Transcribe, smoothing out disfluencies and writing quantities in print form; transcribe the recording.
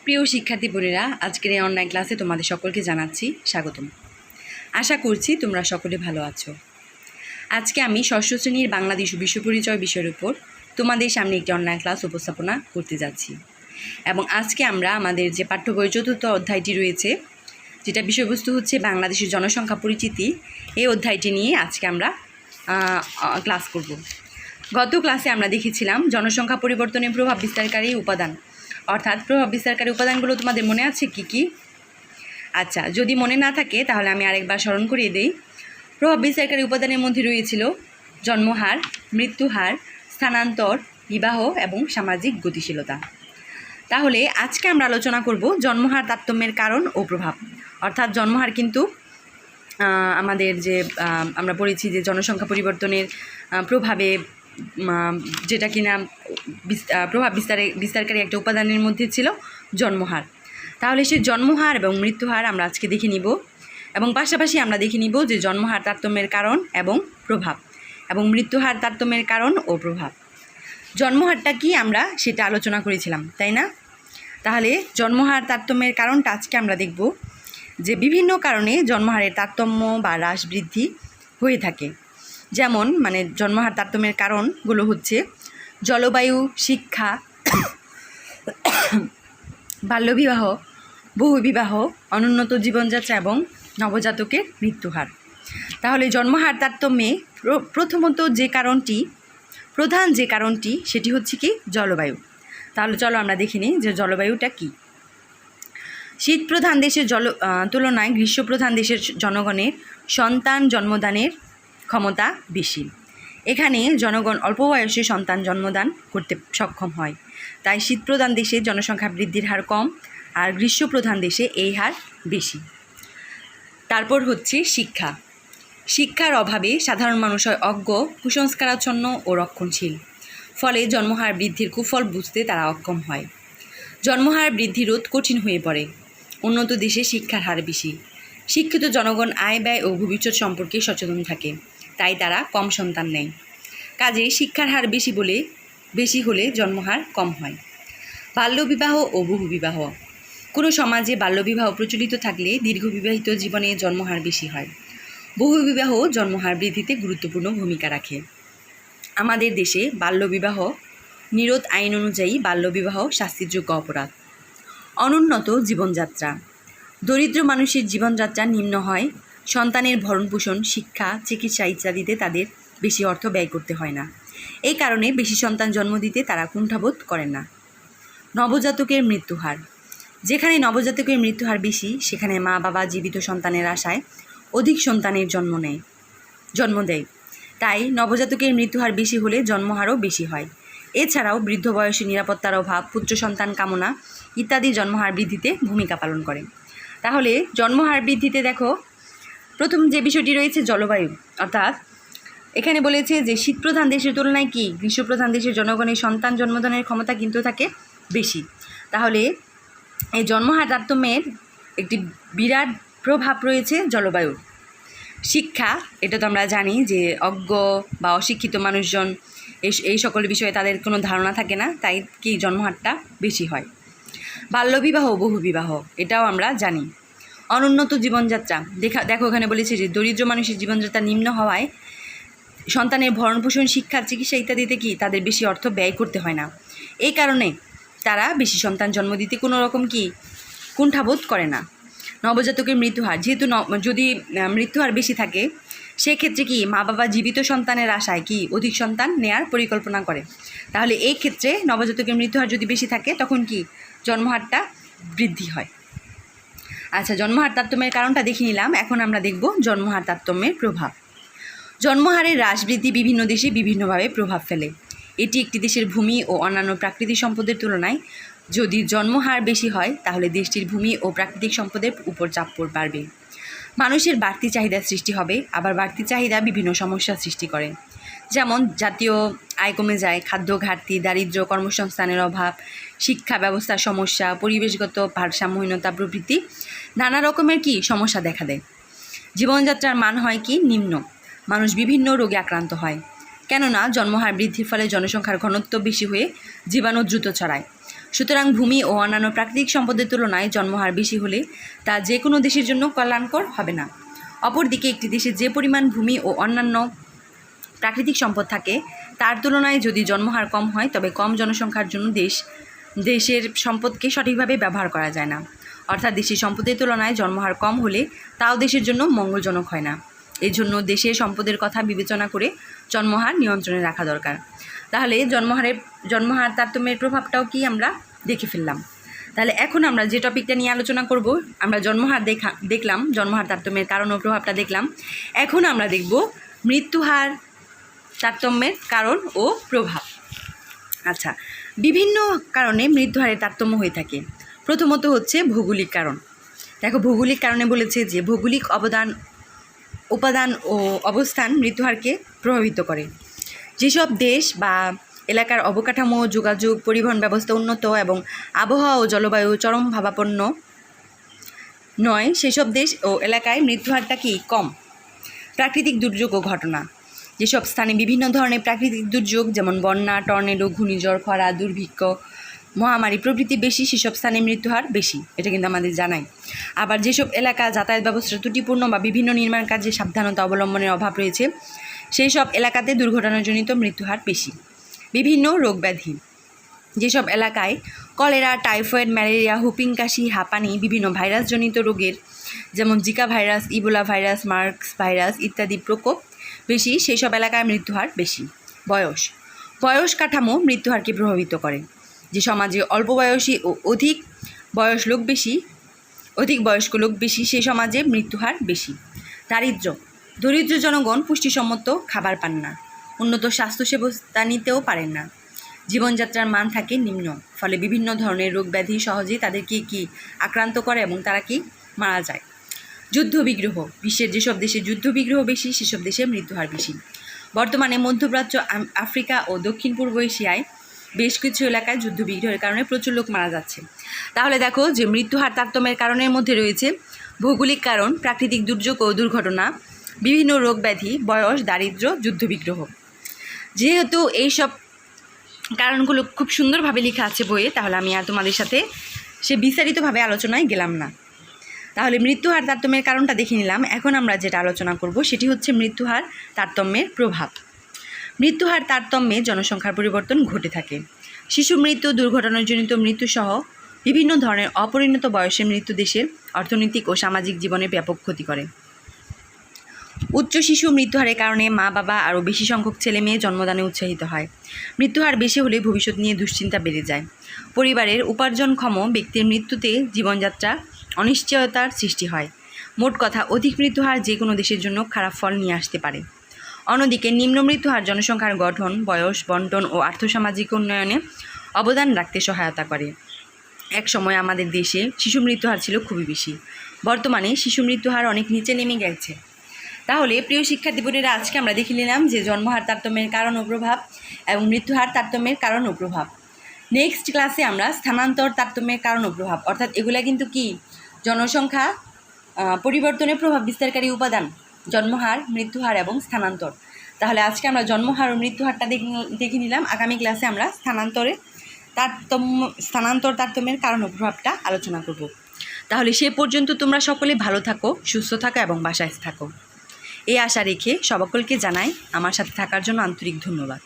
প্রিয় শিক্ষার্থী বোনেরা, আজকের এই অনলাইন ক্লাসে তোমাদের সকলকে জানাচ্ছি স্বাগতম। আশা করছি তোমরা সকলে ভালো আছো। আজকে আমি ষষ্ঠ শ্রেণীর বাংলাদেশ ও বিশ্ব পরিচয় বিষয়ের উপর তোমাদের সামনে একটি অনলাইন ক্লাস উপস্থাপনা করতে যাচ্ছি। এবং আজকে আমরা আমাদের যে পাঠ্য বইয়ের চতুর্থ অধ্যায়টি রয়েছে, যেটা বিষয়বস্তু হচ্ছে বাংলাদেশের জনসংখ্যা পরিচিতি, এই অধ্যায়টি নিয়ে আজকে আমরা ক্লাস করব। গত ক্লাসে আমরা দেখেছিলাম জনসংখ্যা পরিবর্তনের প্রভাব বিস্তারকারী উপাদান, অর্থাৎ প্রভাব বিস্তারকারী উপাদানগুলো তোমাদের মনে আছে কি কি? আচ্ছা, যদি মনে না থাকে তাহলে আমি আরেকবার স্মরণ করিয়ে দিই। প্রভাব বিস্তারকারী উপাদানের মধ্যে রয়েছিল জন্মহার, মৃত্যুহার, স্থানান্তর, বিবাহ এবং সামাজিক গতিশীলতা। তাহলে আজকে আমরা আলোচনা করব জন্মহার তারতম্যের কারণ ও প্রভাব। অর্থাৎ জন্মহার কিন্তু আমাদের যে আমরা পড়েছি যে জনসংখ্যা পরিবর্তনের প্রভাবে যেটা কিনা প্রভাব বিস্তারকারী একটা উপাদানের মধ্যে ছিল জন্মহার। তাহলে সেই জন্মহার এবং মৃত্যুহার আমরা আজকে দেখে নিব, এবং পাশাপাশি আমরা দেখে নিব যে জন্মহার তারতম্যের কারণ এবং প্রভাব, এবং মৃত্যুহার তারতম্যের কারণ ও প্রভাব। জন্মহারটা কি আমরা সেটা আলোচনা করেছিলাম, তাই না? তাহলে জন্মহার তারতম্যের কারণটা আজকে আমরা দেখব যে বিভিন্ন কারণে জন্মহারের তারতম্য বা হ্রাস বৃদ্ধি হয়ে থাকে। যেমন জন্মহার তারতম্যের কারণগুলো হচ্ছে জলবায়ু, শিক্ষা, বাল্যবিবাহ, বহুবিবাহ, অনুন্নত জীবনযাত্রা এবং নবজাতকের মৃত্যুহার। তাহলে জন্মহার তারতম্যে প্রথমত প্রধান যে কারণটি সেটি হচ্ছে কি জলবায়ু। তাহলে চলো আমরা দেখে নিই যে জলবায়ুটা কি। শীত প্রধান দেশের তুলনায় গ্রীষ্মপ্রধান দেশের জনগণের সন্তান জন্মদানের ক্ষমতা বেশি। এখানে জনগণ অল্প বয়সে সন্তান জন্মদান করতে সক্ষম হয়, তাই শীতপ্রধান দেশে জনসংখ্যা বৃদ্ধির হার কম, আর গ্রীষ্মপ্রধান দেশে এই হার বেশি। তারপর হচ্ছে শিক্ষা। শিক্ষার অভাবে সাধারণ মানুষ হয় অজ্ঞ, কুসংস্কারাচ্ছন্ন ও রক্ষণশীল, ফলে জন্মহার বৃদ্ধির কুফল বুঝতে তারা অক্ষম হয়। জন্মহার বৃদ্ধি রোধ কঠিন হয়ে পড়ে। উন্নত দেশে শিক্ষার হার বেশি। শিক্ষিত জনগণ আয় ব্যয় ও ভবিষ্যৎ সম্পর্কে সচেতন থাকে, তাই তারা কম সন্তান নেয়। কাজেই শিক্ষার হার বেশি হলে জন্মহার কম হয়। বাল্যবিবাহ ও বহুবিবাহ। কোনো সমাজে বাল্যবিবাহ প্রচলিত থাকলে দীর্ঘবিবাহিত জীবনে জন্মহার বেশি হয়। বহুবিবাহ জন্মহার বৃদ্ধিতে গুরুত্বপূর্ণ ভূমিকা রাখে। আমাদের দেশে বাল্যবিবাহ নিরোধ আইন অনুযায়ী বাল্যবিবাহ শাস্তিযোগ্য অপরাধ। অনুন্নত জীবনযাত্রা। দরিদ্র মানুষের জীবনযাত্রা নিম্ন হয়। সন্তানের ভরণপোষণ, শিক্ষা, চিকিৎসা ইত্যাদিতে তাদের বেশি অর্থ ব্যয় করতে হয় না। এই কারণে বেশি সন্তান জন্ম দিতে তারা কুণ্ঠাবোধ করেন না। নবজাতকের মৃত্যুহার। যেখানে নবজাতকের মৃত্যুহার বেশি, সেখানে মা বাবা জীবিত সন্তানের আশায় অধিক সন্তানের জন্ম দেয়। তাই নবজাতকের মৃত্যুহার বেশি হলে জন্মহারও বেশি হয়। এছাড়াও বৃদ্ধ বয়সে নিরাপত্তার অভাব, পুত্র সন্তান কামনা ইত্যাদি জন্মহার বৃদ্ধিতে ভূমিকা পালন করে। তাহলে জন্মহার বৃদ্ধিতে দেখো, প্রথম যে বিষয়টি রয়েছে জলবায়ু, অর্থাৎ এখানে বলেছে যে শীতপ্রধান দেশের তুলনায় কি গ্রীষ্মপ্রধান দেশের জনগণের সন্তান জন্মদানের ক্ষমতা কিন্তু থাকে বেশি। তাহলে এই জন্মহার তারতম্যের একটি বিরাট প্রভাব রয়েছে জলবায়ুর। শিক্ষা, এটা তো আমরা জানি যে অজ্ঞ বা অশিক্ষিত মানুষজন এই সকল বিষয়ে তাদের কোনো ধারণা থাকে না, তাই কি জন্মহারটা বেশি হয়। বাল্যবিবাহ, বহুবিবাহ, এটাও আমরা জানি। অনুন্নত জীবনযাত্রা। দেখো এখানে বলেছে যে দরিদ্র মানুষের জীবনযাত্রা নিম্ন হওয়ায় সন্তানের ভরণপোষণ, শিক্ষা, চিকিৎসা ইত্যাদিতে কি তাদের বেশি অর্থ ব্যয় করতে হয় না। এই কারণে তারা বেশি সন্তান জন্ম দিতে কোনো রকম কি কুণ্ঠাবোধ করে না। নবজাতকের মৃত্যুহার। যেহেতু যদি মৃত্যুহার বেশি থাকে, সেক্ষেত্রে কি মা বাবা জীবিত সন্তানের আশায় কি অধিক সন্তান নেয়ার পরিকল্পনা করে। তাহলে এই ক্ষেত্রে নবজাতকের মৃত্যুহার যদি বেশি থাকে, তখন কি জন্মহারটা বৃদ্ধি হয়। আচ্ছা, জন্মহার তারতম্যের কারণটা দেখে নিলাম। এখন আমরা দেখব জন্মহার তারতম্যের প্রভাব। জন্মহারের হ্রাস বৃদ্ধি বিভিন্ন দেশে বিভিন্নভাবে প্রভাব ফেলে। এটি একটি দেশের ভূমি ও অন্যান্য প্রাকৃতিক সম্পদের তুলনায় যদি জন্মহার বেশি হয়, তাহলে দেশটির ভূমি ও প্রাকৃতিক সম্পদের উপর চাপ বাড়বে। মানুষের বাড়তি চাহিদা সৃষ্টি হবে, আবার বাড়তি চাহিদা বিভিন্ন সমস্যার সৃষ্টি করে। যেমন জাতীয় আয় কমে যায়, খাদ্য ঘাটতি, দারিদ্র্য, কর্মসংস্থানের অভাব, শিক্ষা ব্যবস্থার সমস্যা, পরিবেশগত ভারসাম্যহীনতা প্রভৃতি নানা রকমের কি সমস্যা দেখা দেয়। জীবনযাত্রার মান হয় কি নিম্ন। মানুষ বিভিন্ন রোগে আক্রান্ত হয়, কেননা জন্মহার বৃদ্ধির ফলে জনসংখ্যার ঘনত্ব বেশি হয়ে জীবাণু দ্রুত ছড়ায়। সুতরাং ভূমি ও অন্যান্য প্রাকৃতিক সম্পদের তুলনায় জন্মহার বেশি হলে তা যে কোনো দেশের জন্য কল্যাণকর হবে না। অপরদিকে একটি দেশে যে পরিমাণ ভূমি ও অন্যান্য প্রাকৃতিক সম্পদ থাকে তার তুলনায় যদি জন্মহার কম হয় তবে কম জনসংখ্যার জন্য দেশের সম্পদকে সঠিকভাবে ব্যবহার করা যায় না। অর্থাৎ দেশের সম্পদের তুলনায় জন্মহার কম হলে তাও দেশের জন্য মঙ্গলজনক হয় না। এই জন্য দেশের সম্পদের কথা বিবেচনা করে জন্মহার নিয়ন্ত্রণে রাখা দরকার। তাহলে জন্মহার তারতম্যের প্রভাবটাও কি আমরা দেখে ফেললাম। তাহলে এখন আমরা যে টপিকটা নিয়ে আলোচনা করব, আমরা জন্মহার দেখলাম, জন্মহার তারতম্যের কারণ ও প্রভাবটা দেখলাম। এখন আমরা দেখব মৃত্যুহার তারতম্যের কারণ ও প্রভাব। আচ্ছা, বিভিন্ন কারণে মৃত্যুহারের তারতম্য হয়ে থাকে। প্রথমত হচ্ছে ভৌগোলিক কারণ। দেখো, ভৌগোলিক কারণে বলেছে যে ভৌগোলিক উপাদান ও অবস্থান মৃত্যুহারকে প্রভাবিত করে। যেসব দেশ বা এলাকার অবকাঠামো, যোগাযোগ, পরিবহন ব্যবস্থা উন্নত এবং আবহাওয়া ও জলবায়ু চরমভাবাপন্ন নয়, সেসব দেশ ও এলাকায় মৃত্যুহারটা কি কম। প্রাকৃতিক দুর্যোগ ও ঘটনা। যেসব স্থানে বিভিন্ন ধরনের প্রাকৃতিক দুর্যোগ যেমন বন্যা, টর্নেডো, ঘূর্ণিঝড়, খরা, দুর্ভিক্ষ, মহামারী প্রভৃতি বেশি, সেসব স্থানে মৃত্যুহার বেশি, এটা কিন্তু আমাদের জানাই। আবার যেসব এলাকা যাতায়াত ব্যবস্থা ত্রুটিপূর্ণ বা বিভিন্ন নির্মাণ কাজে সাবধানতা অবলম্বনের অভাব রয়েছে, সেই সব এলাকাতে দুর্ঘটনাজনিত মৃত্যুহার বেশি। বিভিন্ন রোগ ব্যাধি। যেসব এলাকায় কলেরা, টাইফয়েড, ম্যালেরিয়া, হুপিং কাশি, হাঁপানি, বিভিন্ন ভাইরাসজনিত রোগের যেমন Zika virus, Ebola virus, marks virus ইত্যাদি প্রকোপ বেশি, সেই সব এলাকায় মৃত্যুহার বেশি। বয়স কাঠামো মৃত্যুহারকে প্রভাবিত করে। যে সমাজে অল্প বয়সী ও অধিক বয়স্ক লোক বেশি, সেই সমাজে মৃত্যুহার বেশি। দরিদ্র জনগণ পুষ্টিসম্মত খাবার পান না, উন্নত স্বাস্থ্যসেবা নিতেও পারেন না, জীবনযাত্রার মান থাকে নিম্ন, ফলে বিভিন্ন ধরনের রোগ ব্যাধি সহজেই তাদেরকে আক্রান্ত করে এবং তারা মারা যায়। যুদ্ধবিগ্রহ। বিশ্বের যেসব দেশে যুদ্ধবিগ্রহ বেশি, সেসব দেশে মৃত্যুহার বেশি। বর্তমানে মধ্যপ্রাচ্য, আফ্রিকা ও দক্ষিণ পূর্ব এশিয়ায় বেশ কিছু এলাকায় যুদ্ধবিগ্রহের কারণে প্রচুর লোক মারা যাচ্ছে। তাহলে দেখো যে মৃত্যুহার তারতম্যের কারণের মধ্যে রয়েছে ভৌগোলিক কারণ, প্রাকৃতিক দুর্যোগ ও দুর্ঘটনা, বিভিন্ন রোগ ব্যাধি, বয়স, দারিদ্র্য, যুদ্ধবিগ্রহ। যেহেতু এইসব কারণগুলো খুব সুন্দরভাবে লেখা আছে বইয়ে, তাহলে আমি আর তোমাদের সাথে সে বিস্তারিতভাবে আলোচনায় গেলাম না। তাহলে মৃত্যুহার তারতম্যের কারণটা দেখে নিলাম। এখন আমরা যেটা আলোচনা করব সেটি হচ্ছে মৃত্যুহার তারতম্যের প্রভাব। মৃত্যুহার তারতম্যে জনসংখ্যার পরিবর্তন ঘটে থাকে। শিশু মৃত্যু, দুর্ঘটনাজনিত মৃত্যুসহ বিভিন্ন ধরনের অপরিণত বয়সের মৃত্যু দেশের অর্থনৈতিক ও সামাজিক জীবনে ব্যাপক ক্ষতি করে। উচ্চ শিশু মৃত্যুহারের কারণে মা বাবা আরও বেশি সংখ্যক ছেলে মেয়ে জন্মদানে উৎসাহিত হয়। মৃত্যুহার বেশি হলে ভবিষ্যৎ নিয়ে দুশ্চিন্তা বেড়ে যায়। পরিবারের উপার্জনক্ষম ব্যক্তির মৃত্যুতে জীবনযাত্রা অনিশ্চয়তার সৃষ্টি হয়। মোট কথা, অধিক মৃত্যুহার যে কোনো দেশের জন্য খারাপ ফল নিয়ে আসতে পারে। অন্যদিকে নিম্ন মৃত্যুহার জনসংখ্যার গঠন, বয়স, বন্টন ও আর্থসামাজিক উন্নয়নে অবদান রাখতে সহায়তা করে। এক সময় আমাদের দেশে শিশু মৃত্যুহার ছিল খুবই বেশি, বর্তমানে শিশু মৃত্যুহার অনেক নিচে নেমে গেছে। তাহলে প্রিয় শিক্ষার্থী বোনেরা, আজকে আমরা দেখে নিলাম যে জন্মহার তারতম্যের কারণ ও প্রভাব এবং মৃত্যুহার তারতম্যের কারণ ও প্রভাব। নেক্সট ক্লাসে আমরা স্থানান্তর তারতম্যের কারণ ও প্রভাব, অর্থাৎ এগুলা কিন্তু কি জনসংখ্যা পরিবর্তনে প্রভাব বিস্তারকারী উপাদান, জন্মহার, মৃত্যুহার এবং স্থানান্তর। তাহলে আজকে আমরা জন্মহার ও মৃত্যুহারটা দেখে নিলাম। আগামী ক্লাসে আমরা স্থানান্তর তারতম্যের কারণ ও প্রভাবটা আলোচনা করব। তাহলে সে পর্যন্ত তোমরা সকলে ভালো থাকো, সুস্থ থাকো এবং বাসায় থাকো, এই আশা রেখে সকলকে জানাই আমার সাথে থাকার জন্য আন্তরিক ধন্যবাদ।